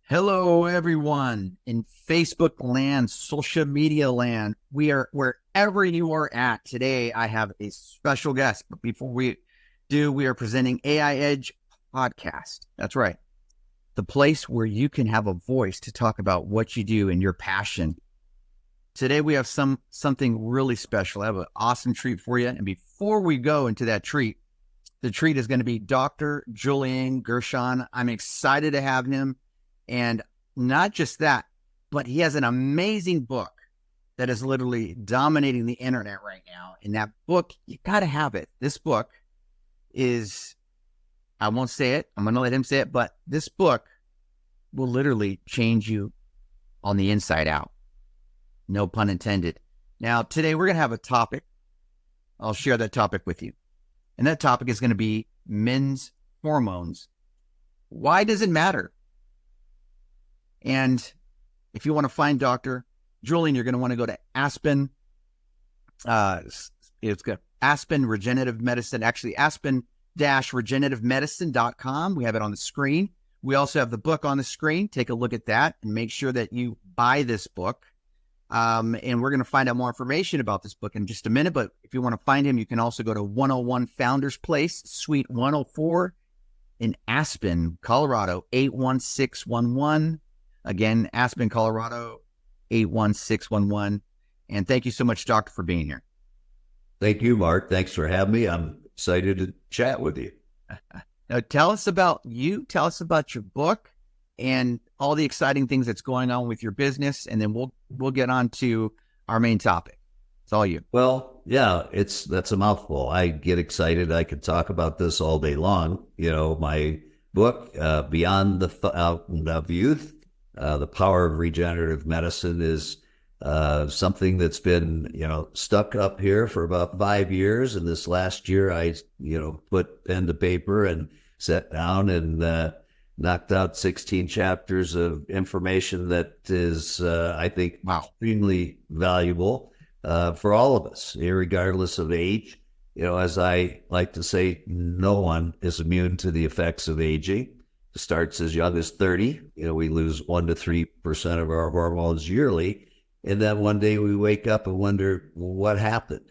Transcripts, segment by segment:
Hello, everyone in Facebook land, social media land. We are wherever you are at today. I have a special guest, but before we do, we are presenting AI Edge podcast. That's right. The place where you can have a voice to talk about what you do and your passion. Today, we have something really special. I have an awesome treat for you. And before we go into that treat, the treat is going to be Dr. Julian Gershon. I'm excited to have him. And not just that, but he has an amazing book that is literally dominating the internet right now. And that book, you got to have it. This book is, I won't say it. I'm going to let him say it. But this book will literally change you on the inside out. No pun intended. Now, today we're going to have a topic. I'll share that topic with you. And that topic is going to be men's hormones. Why does it matter? And if you want to find Dr. Julian, you're going to want to go to Aspen. It's got Aspen Regenerative Medicine, actually aspen-regenerativemedicine.com. We have it on the screen. We also have the book on the screen. Take a look at that and make sure that you buy this book. And we're going to find out more information about this book in just a minute. But if you want to find him, you can also go to 101 Founders Place, Suite 104 in Aspen, Colorado, 81611. Again, Aspen, Colorado, 81611. And thank you so much, Doctor, for being here. Thank you, Mark. Thanks for having me. I'm excited to chat with you. Now, tell us about you. Tell us about your book and all the exciting things that's going on with your business. And then we'll get on to our main topic. It's all you. Well, yeah, that's a mouthful. I get excited. I could talk about this all day long. You know, my book, Beyond the Fountain of Youth, The Power of Regenerative Medicine, is something that's been, stuck up here for about 5 years. And this last year, I, put pen to paper and sat down and knocked out 16 chapters of information that is, I think, extremely valuable for all of us, regardless of age. As I like to say, no one is immune to the effects of aging. It starts as young as 30. We lose 1 to 3% of our hormones yearly. And then one day we wake up and wonder, what happened?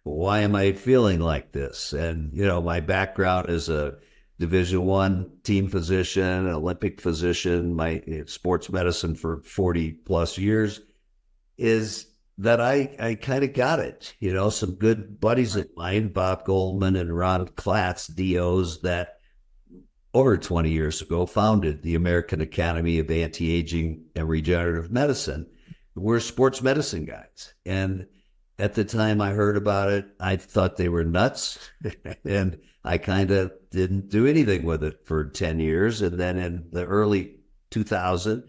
Why am I feeling like this? And, my background is a Division I team physician, Olympic physician, my sports medicine for 40 plus years, is that I kind of got it. Some good buddies of mine, Bob Goldman and Ron Klatz, DOs, that over 20 years ago founded the American Academy of Anti-Aging and Regenerative Medicine. We're sports medicine guys. And at the time I heard about it, I thought they were nuts. And I kind of didn't do anything with it for 10 years. And then in the early 2000,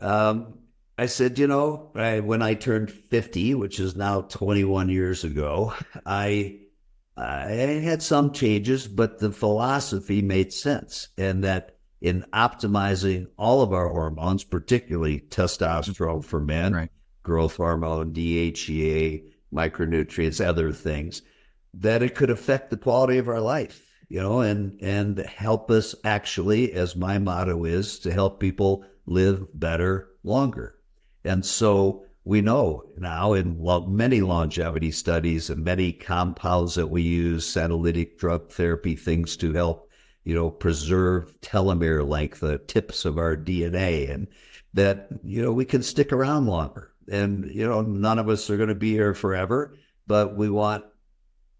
I said, when I turned 50, which is now 21 years ago, I had some changes, but the philosophy made sense. And that in optimizing all of our hormones, particularly testosterone for men, right, growth hormone, DHEA, micronutrients, other things, that it could affect the quality of our life, and help us actually, as my motto is, to help people live better longer. And so we know now in many longevity studies and many compounds that we use, senolytic drug therapy, things to help, preserve telomere length, the tips of our DNA, and that, we can stick around longer. And, none of us are going to be here forever, but we want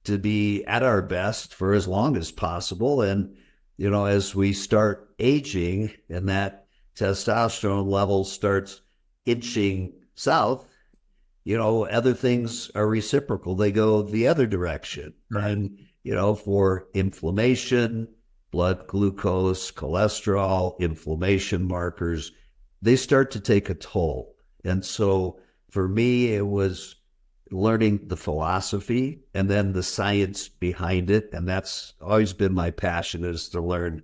to be at our best for as long as possible. And, as we start aging and that testosterone level starts inching south, other things are reciprocal. They go the other direction. Right. And, for inflammation, blood glucose, cholesterol, inflammation markers, they start to take a toll. And so for me, it was learning the philosophy and then the science behind it. And that's always been my passion, is to learn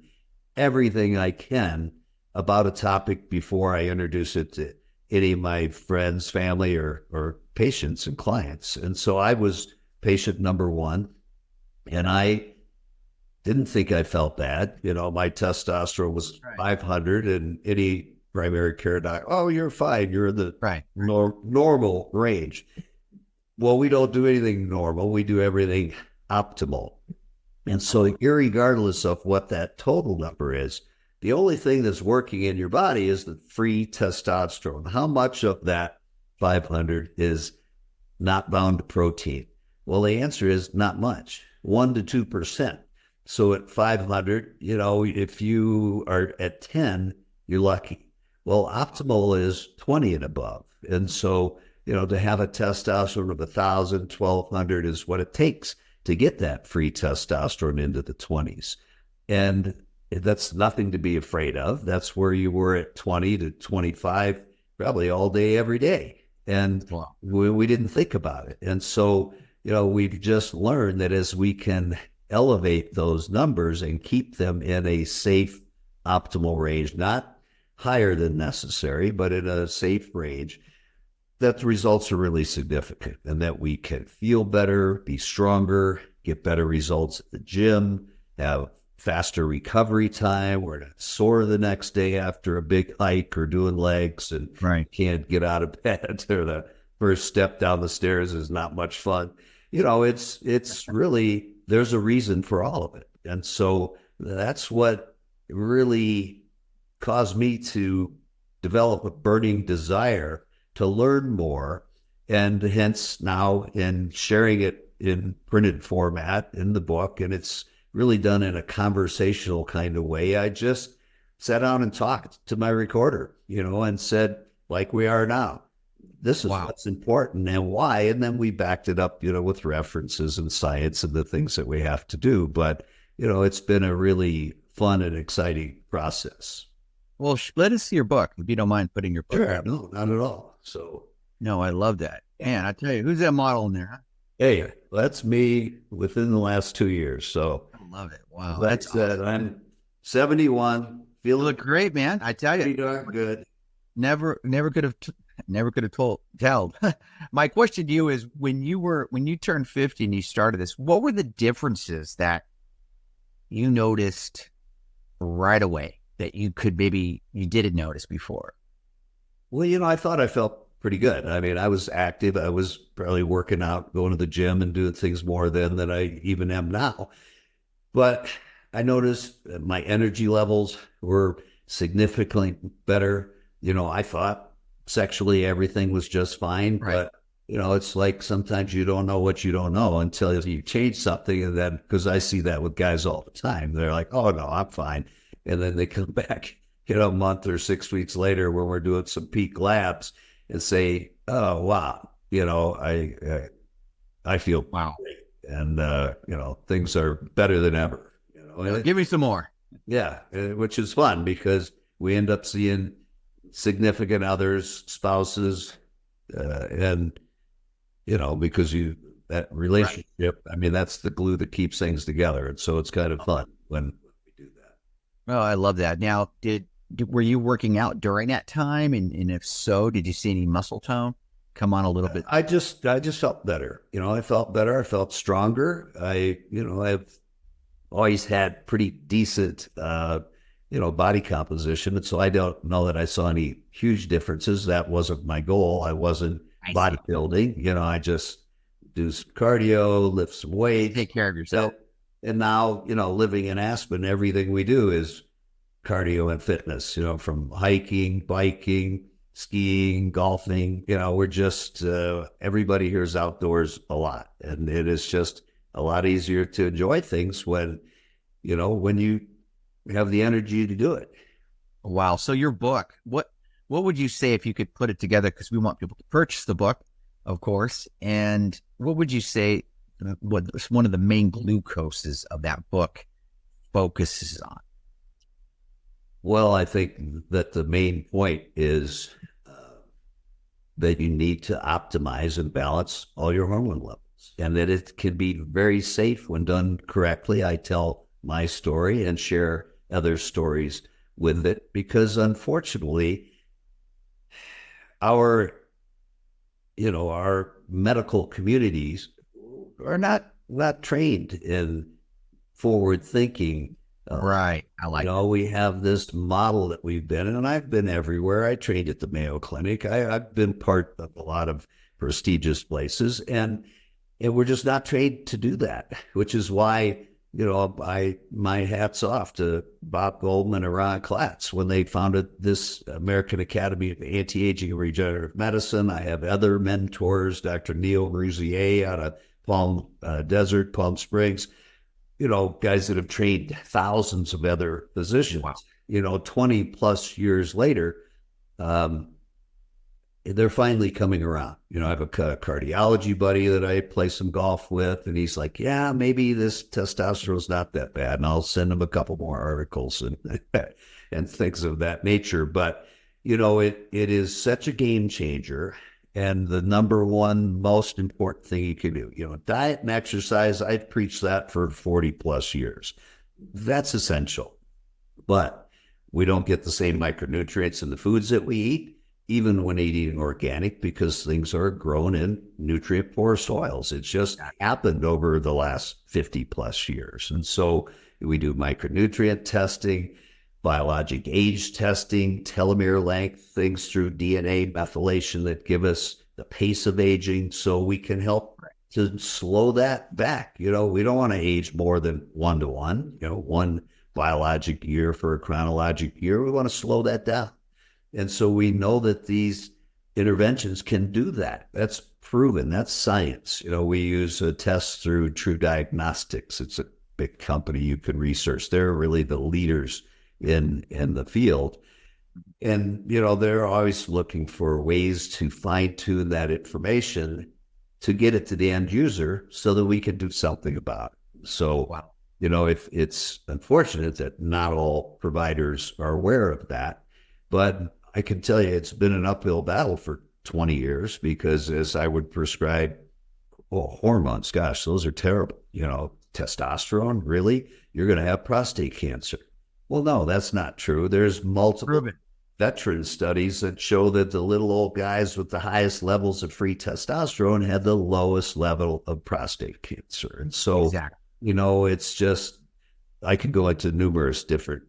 everything I can about a topic before I introduce it to any of my friends, family, or patients and clients. And so I was patient number one, and I didn't think I felt bad. My testosterone was Right. 500, and any primary care doc, oh, you're fine. You're in the Right. normal range. Well, we don't do anything normal. We do everything optimal. And so, irregardless of what that total number is, the only thing that's working in your body is the free testosterone. How much of that 500 is not bound to protein? Well, the answer is not much, 1 to 2%. So at 500, if you are at 10, you're lucky. Well, optimal is 20 and above. And so, to have a testosterone of 1,000, 1,200 is what it takes to get that free testosterone into the 20s. And that's nothing to be afraid of. That's where you were at 20 to 25, probably all day, every day. And Wow. we didn't think about it. And so, we've just learned that as we can elevate those numbers and keep them in a safe, optimal range, not higher than necessary, but in a safe range, that the results are really significant and that we can feel better, be stronger, get better results at the gym, have faster recovery time. We're not sore the next day after a big hike or doing legs and Right. can't get out of bed, or the first step down the stairs is not much fun. It's really, there's a reason for all of it. And so that's what really caused me to develop a burning desire to learn more, and hence now in sharing it in printed format in the book. And it's really done in a conversational kind of way. I just sat down and talked to my recorder, and said, like we are now, this is Wow. what's important and why. And then we backed it up, with references and science and the things that we have to do. But, it's been a really fun and exciting process. Well, let us see your book if you don't mind putting your book Sure. out. No, not at all. So, No, I love that. Man, I tell you, who's that model in there? Huh? hey, that's me within the last 2 years. So, I love it. Wow, like I that's said, awesome. I'm 71, You feeling look great, man. I tell pretty you, darn good. never could have, never could have told. My question to you is, when you turned 50 and you started this, what were the differences that you noticed right away that you didn't notice before? Well, I thought I felt pretty good. I mean, I was active. I was probably working out, going to the gym and doing things more then than I even am now. But I noticed that my energy levels were significantly better. I thought sexually everything was just fine, Right. but it's like sometimes you don't know what you don't know until you change something. And then, because I see that with guys all the time, they're like, oh no, I'm fine. And then they come back, a month or 6 weeks later when we're doing some peak labs and say, oh, wow, I feel Wow. great. And, things are better than ever, Give me some more. yeah, which is fun because we end up seeing significant others, spouses, and because that relationship. I mean, that's the glue that keeps things together, and so it's kind of fun when we do that. Oh, I love that. Now, were you working out during that time? And if so, did you see any muscle tone come on a little bit? I just felt better. I felt better. I felt stronger. I've always had pretty decent, body composition. And so I don't know that I saw any huge differences. That wasn't my goal. I wasn't I see. bodybuilding. I just do some cardio, lift some weights. Take care of yourself. And now, living in Aspen, everything we do is cardio and fitness, from hiking, biking, skiing, golfing. We're just, everybody here is outdoors a lot. And it is just a lot easier to enjoy things when you have the energy to do it. Wow. So your book, what would you say if you could put it together? Because we want people to purchase the book, of course. And what would you say what one of the main glucoses of that book focuses on? Well, I think that the main point is that you need to optimize and balance all your hormone levels, and that it can be very safe when done correctly. I tell my story and share other stories with it because, unfortunately, our medical communities are not trained in forward thinking. Right. I like that. We have this model that we've been in, and I've been everywhere. I trained at the Mayo Clinic. I've been part of a lot of prestigious places, and we're just not trained to do that, which is why, my hat's off to Bob Goldman and Ron Klatz when they founded this American Academy of Anti-Aging and Regenerative Medicine. I have other mentors, Dr. Neil Rouzier out of Palm Springs, guys that have trained thousands of other physicians. Wow. 20 plus years later, they're finally coming around. I have a cardiology buddy that I play some golf with, and he's like, yeah, maybe this testosterone is not that bad. And I'll send him a couple more articles and and things of that nature. But, it is such a game changer. And the number one most important thing you can do, diet and exercise, I've preached that for 40 plus years. That's essential. But we don't get the same micronutrients in the foods that we eat, even when eating organic, because things are grown in nutrient poor soils. It's just happened over the last 50 plus years. And so we do micronutrient testing, biologic age testing, telomere length, things through DNA methylation that give us the pace of aging, so we can help to slow that back. We don't want to age more than 1 to 1, one biologic year for a chronologic year. We want to slow that down. And so we know that these interventions can do that. That's proven. That's science. We use a test through True Diagnostics. It's a big company you can research. They're really the leaders in the field. And, they're always looking for ways to fine tune that information to get it to the end user so that we can do something about it. So, wow. If it's unfortunate that not all providers are aware of that, but I can tell you it's been an uphill battle for 20 years, because as I would prescribe, hormones, gosh, those are terrible. Testosterone, really? You're going to have prostate cancer. Well, no, that's not true. There's multiple veteran studies that show that the little old guys with the highest levels of free testosterone had the lowest level of prostate cancer. And so, exactly. It's just, I could go into numerous different,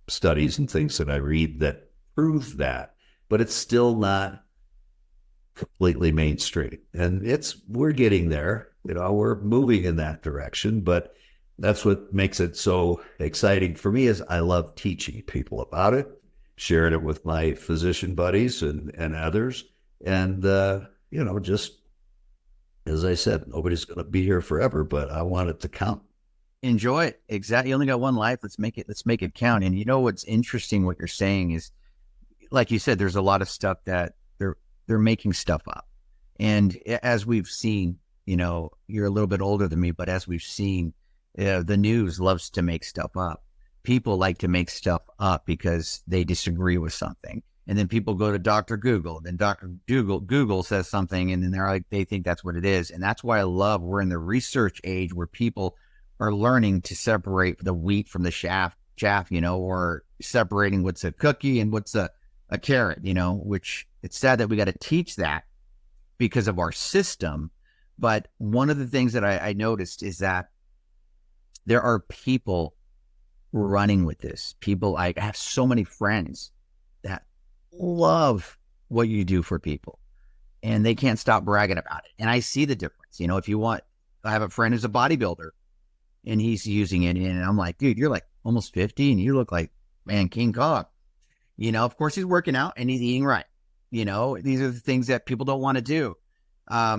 studies and things that I read that prove that, but it's still not completely mainstream. And we're getting there, we're moving in that direction, but that's what makes it so exciting for me is I love teaching people about it, sharing it with my physician buddies and others. And, just as I said, nobody's going to be here forever, but I want it to count. Enjoy it. Exactly. You only got one life. Let's make it count. And what's interesting, what you're saying is, like you said, there's a lot of stuff that they're making stuff up. And as we've seen, you're a little bit older than me, but as we've seen, the news loves to make stuff up. People like to make stuff up because they disagree with something. And then people go to Dr. Google, then Dr. Google says something, and then they think that's what it is. And that's why we're in the research age where people are learning to separate the wheat from the chaff, or separating what's a cookie and what's a carrot, which it's sad that we got to teach that because of our system. But one of the things that I noticed is that there are people running with this. I have so many friends that love what you do for people, and they can't stop bragging about it. And I see the difference. If you want, I have a friend who's a bodybuilder, and he's using it, and I'm like, dude, you're like almost 50, and you look like, man, King Kong. Of course he's working out and he's eating right. These are the things that people don't want to do. I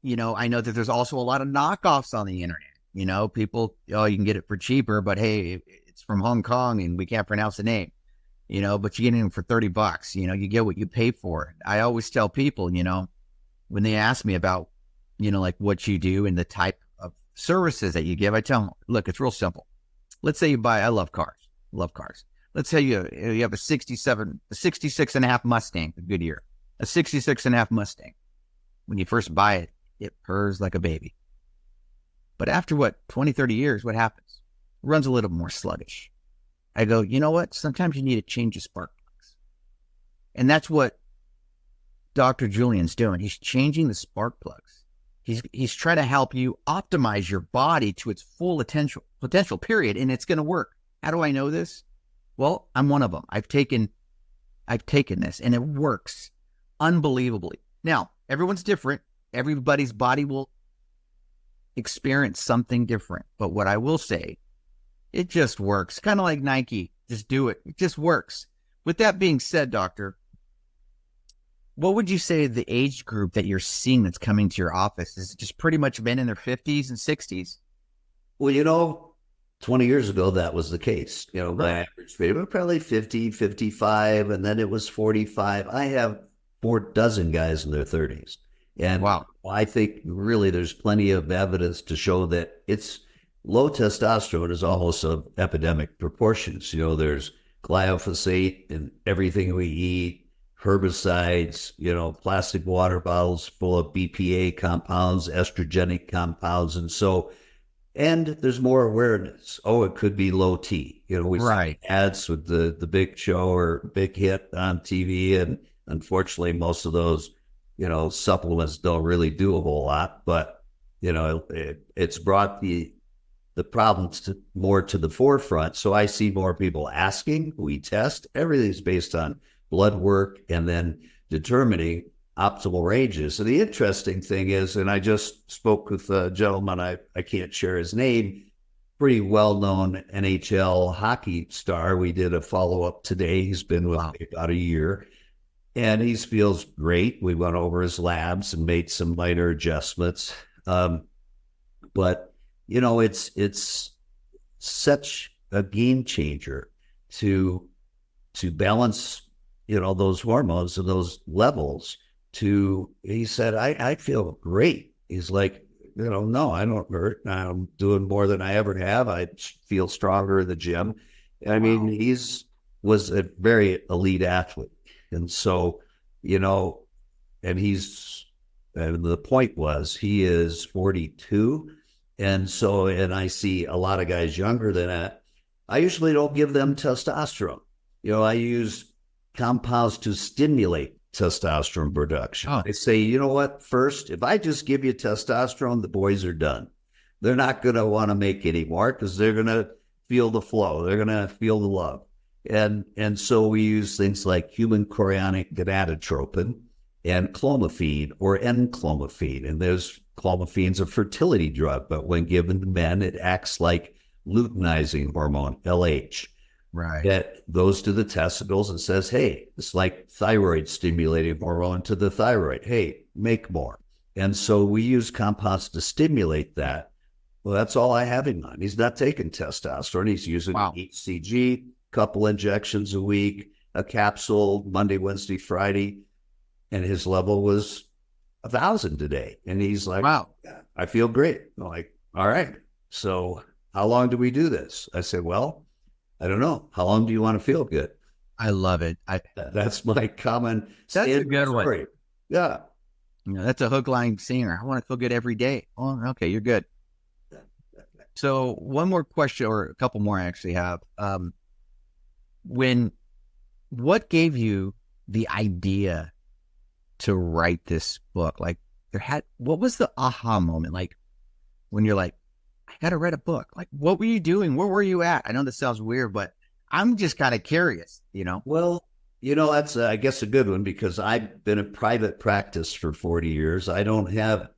know that there's also a lot of knockoffs on the internet. People, you can get it for cheaper, but hey, it's from Hong Kong and we can't pronounce the name, but you get it for $30. You get what you pay for. I always tell people, when they ask me about, like what you do and the type of services that you give, I tell them, look, it's real simple. Let's say I love cars. Let's say you have a 66 and a half Mustang, a Goodyear, a 66 and a half Mustang. When you first buy it, it purrs like a baby. But after 20, 30 years, what happens? It runs a little more sluggish. I go, you know what? Sometimes you need to change the spark plugs. And that's what Dr. Julian's doing. He's changing the spark plugs. He's trying to help you optimize your body to its full potential period, and it's going to work. How do I know this? Well, I'm one of them. I've taken this, and it works unbelievably. Now, everyone's different. Everybody's body will experience something different. But what I will say, it just works. Kind of like Nike. Just do it. It just works. With that being said, doctor, what would you say the age group that you're seeing that's coming to your office? Is it just pretty much men in their 50s and 60s? Well, 20 years ago, that was the case. My average age was probably 50, 55, and then it was 45. I have 4 dozen guys in their 30s. And wow. I think really there's plenty of evidence to show that it's low testosterone is almost of epidemic proportions. There's glyphosate in everything we eat, herbicides, plastic water bottles full of BPA compounds, estrogenic compounds. And there's more awareness. Oh, it could be low T. We see ads with the big show or big hit on TV. And unfortunately, most of those, supplements don't really do a whole lot, but, it's brought the problems more to the forefront. So I see more people asking, we test, everything's based on blood work and then determining optimal ranges. And the interesting thing is, and I just spoke with a gentleman, I can't share his name, pretty well-known NHL hockey star. We did a follow-up today. He's been with me about a year, and he feels great. We went over his labs and made some minor adjustments. But, it's such a game changer to balance, those hormones and those levels. He said, I feel great. He's like, no, I don't hurt. I'm doing more than I ever have. I feel stronger in the gym. I mean, was a very elite athlete. And so, and the point was he is 42. And I see a lot of guys younger than that. I usually don't give them testosterone. I use compounds to stimulate testosterone production. I say, you know what? First, if I just give you testosterone, the boys are done. They're not going to want to make any more because they're going to feel the flow. They're going to feel the love. And so we use things like human chorionic gonadotropin and clomiphene or N-clomiphene. And there's clomiphene's a fertility drug, but when given to men, it acts like luteinizing hormone, LH. Right. That goes to the testicles and says, hey, it's like thyroid stimulating hormone to the thyroid. Hey, make more. And so we use compounds to stimulate that. Well, that's all I have him on. He's not taking testosterone. He's using HCG, couple injections a week, a capsule Monday, Wednesday, Friday. And his level was 1,000 today. And he's like, wow, I feel great. I'm like, all right. So how long do we do this? I said, well, I don't know. How long do you want to feel good? I love it. That's my common. That's a good story. One. Yeah. That's a hook, line, singer. I want to feel good every day. Oh, okay. You're good. So one more question, or a couple more I actually have. What gave you the idea to write this book? Like what was the aha moment? Like when you're like, I got to write a book. Like, what were you doing? Where were you at? I know this sounds weird, but I'm just kind of curious, Well, that's, I guess, a good one because I've been in private practice for 40 years. I don't have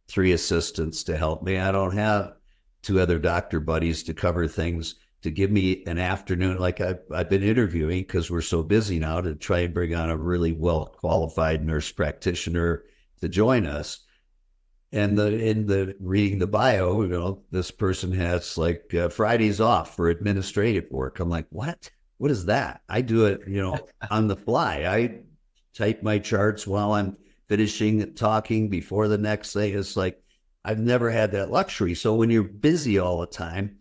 3 assistants to help me. I don't have 2 other doctor buddies to cover things, to give me an afternoon. Like I've been interviewing because we're so busy now to try and bring on a really well-qualified nurse practitioner to join us. And in the reading the bio, this person has like Fridays off for administrative work. I'm like, what? What is that? I do it, on the fly. I type my charts while I'm finishing talking before the next thing. It's like, I've never had that luxury. So when you're busy all the time,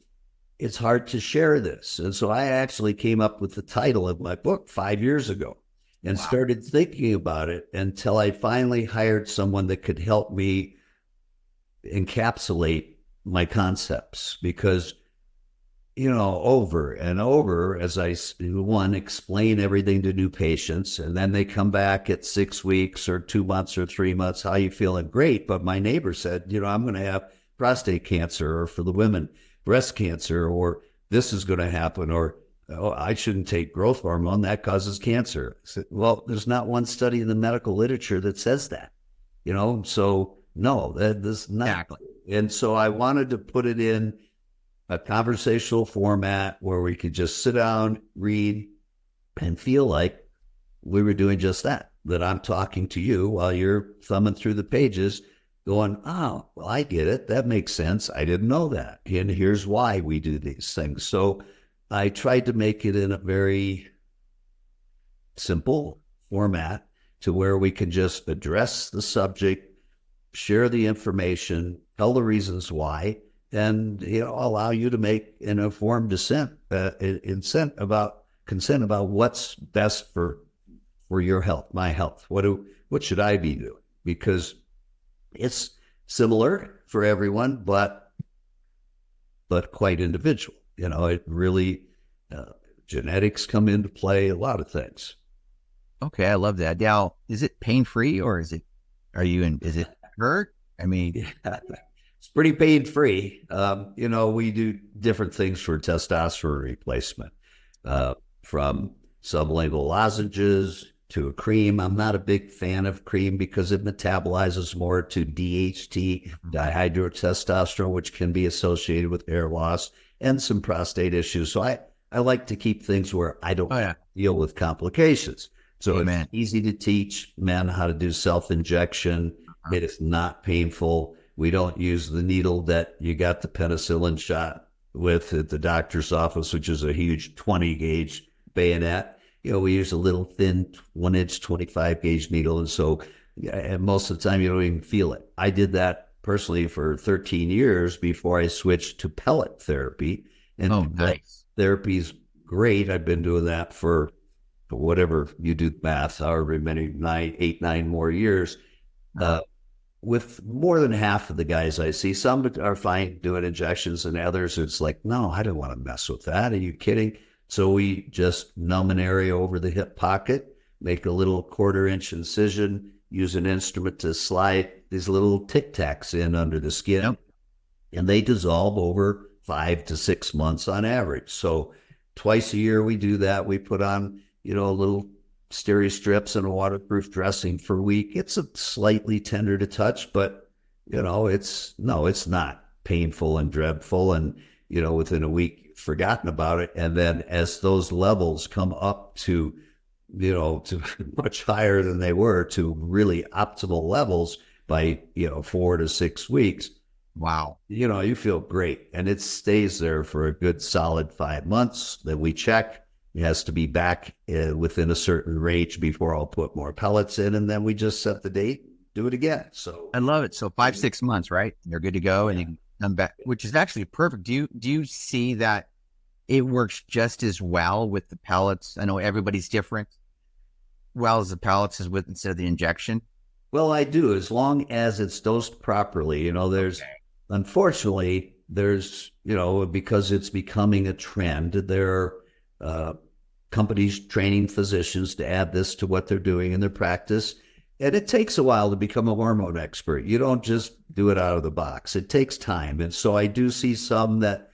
it's hard to share this. And so I actually came up with the title of my book 5 years ago and started thinking about it until I finally hired someone that could help me encapsulate my concepts, because over and over as one, explain everything to new patients. And then they come back at 6 weeks or 2 months or 3 months. How you feeling? Great. But my neighbor said, I'm going to have prostate cancer, or for the women, breast cancer, or this is going to happen, or oh, I shouldn't take growth hormone. That causes cancer. I said, well, there's not one study in the medical literature that says that, so no, that's not. Exactly. And so I wanted to put it in a conversational format where we could just sit down, read, and feel like we were doing just that I'm talking to you while you're thumbing through the pages going, oh, well, I get it. That makes sense. I didn't know that. And here's why we do these things. So I tried to make it in a very simple format to where we can just address the subject, share the information, tell the reasons why, and allow you to make an informed consent about what's best for your health, my health. What should I be doing? Because it's similar for everyone, but quite individual. It really genetics come into play, a lot of things. Okay, I love that. Now, is it pain free, or is it hurt? I mean, yeah. It's pretty pain free. We do different things for testosterone replacement, from sublingual lozenges to a cream. I'm not a big fan of cream because it metabolizes more to DHT, dihydrotestosterone, which can be associated with hair loss and some prostate issues. So I like to keep things where I don't deal with complications. So It's easy to teach men how to do self-injection. It is not painful. We don't use the needle that you got the penicillin shot with at the doctor's office, which is a huge 20 gauge bayonet. We use a little thin 1-inch 25 gauge needle. And so and most of the time you don't even feel it. I did that personally for 13 years before I switched to pellet therapy. And nice. Therapy's great. I've been doing that for whatever you do math, however many, 9 more years. With more than half of the guys I see, some are fine doing injections, and others it's like, no, I don't want to mess with that. Are you kidding? So we just numb an area over the hip pocket, make a little 1/4-inch incision, use an instrument to slide these little Tic Tacs in under the skin, and they dissolve over 5 to 6 months on average. So twice a year we do that. We put on, little steri strips and a waterproof dressing for a week. It's a slightly tender to touch, but it's not painful and dreadful. And, within a week, you've forgotten about it. And then as those levels come up to much higher than they were, to really optimal levels by, 4 to 6 weeks. Wow. You feel great. And it stays there for a good solid 5 months. Then we check. It has to be back within a certain range before I'll put more pellets in, and then we just set the date, do it again. So I love it. So 5-6 months, right? You're good to go, and you can come back, which is actually perfect. Do you see that it works just as well with the pellets? I know everybody's different. Well, as the pellets is with instead of the injection. Well, I do, as long as it's dosed properly. Unfortunately, there's because it's becoming a trend. There are companies training physicians to add this to what they're doing in their practice. And it takes a while to become a hormone expert. You don't just do it out of the box. It takes time. And so I do see some that,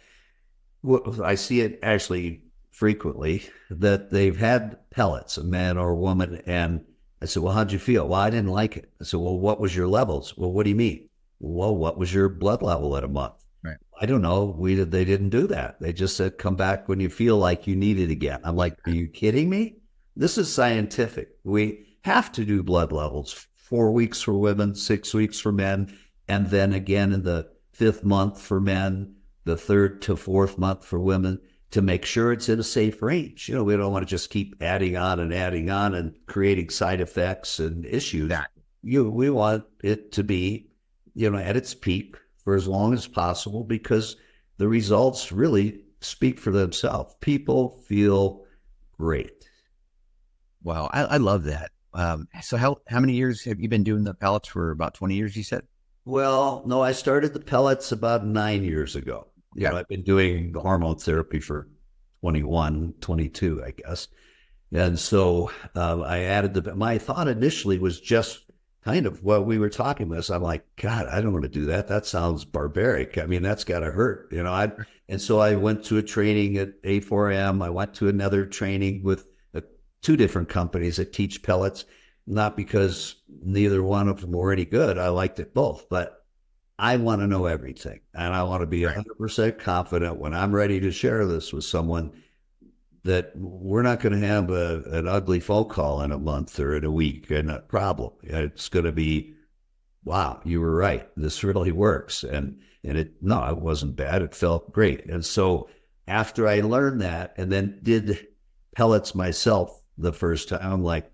I see it actually frequently, that they've had pellets, a man or a woman. And I said, well, how'd you feel? Well, I didn't like it. I said, well, what was your levels? Well, what do you mean? Well, what was your blood level at a month? Right. I don't know. They didn't do that. They just said, come back when you feel like you need it again. I'm like, are you kidding me? This is scientific. We have to do blood levels, 4 weeks for women, 6 weeks for men, and then again in the 5th month for men, the 3rd to 4th month for women, to make sure it's in a safe range. We don't want to just keep adding on and creating side effects and issues. We want it to be, at its peak for as long as possible, because the results really speak for themselves. People feel great. Wow, I love that. So how many years have you been doing the pellets? For about 20 years, you said? Well, no, I started the pellets about 9 years ago. You know, I've been doing the hormone therapy for 21, 22, I guess. And so I added my thought initially was just kind of what we were talking about. I'm like, God, I don't want to do that. That sounds barbaric. I mean, that's got to hurt, you know. And so I went to a training at A4M. I went to another training with two different companies that teach pellets, not because neither one of them were any good. I liked it both, but I want to know everything. And I want to be 100% confident when I'm ready to share this with someone that we're not going to have an ugly phone call in a month or in a week and a problem. It's going to be, wow, you were right. This really works. And it wasn't bad. It felt great. And so after I learned that and then did pellets myself the first time, I'm like,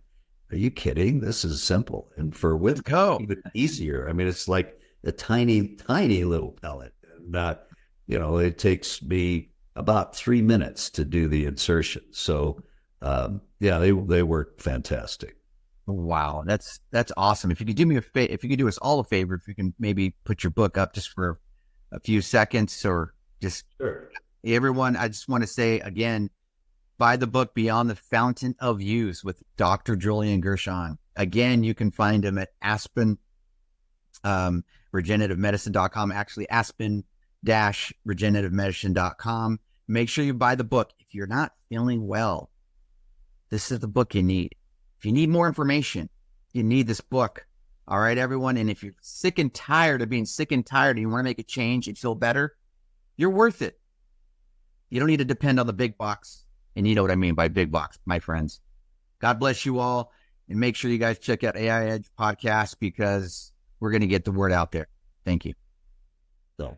are you kidding? This is simple. And for women, even easier. I mean, it's like a tiny, tiny little pellet. And, you know, it takes me about 3 minutes to do the insertion. So, yeah, they work fantastic. Wow, that's awesome. If you could do me if you could do us all a favor, if you can maybe put your book up just for a few seconds, or just Sure. Everyone, I just want to say again, buy the book Beyond the Fountain of Youth with Dr. Julian Gershon. Again, you can find him at Aspen regenerativemedicine.com, actually aspen-regenerativemedicine.com. Make sure you buy the book. If you're not feeling well, this is the book you need. If you need more information, you need this book. All right, everyone. And if you're sick and tired of being sick and tired and you want to make a change and feel better, you're worth it. You don't need to depend on the big box. And you know what I mean by big box, my friends. God bless you all. And make sure you guys check out AI Edge podcast, because we're going to get the word out there. Thank you. So.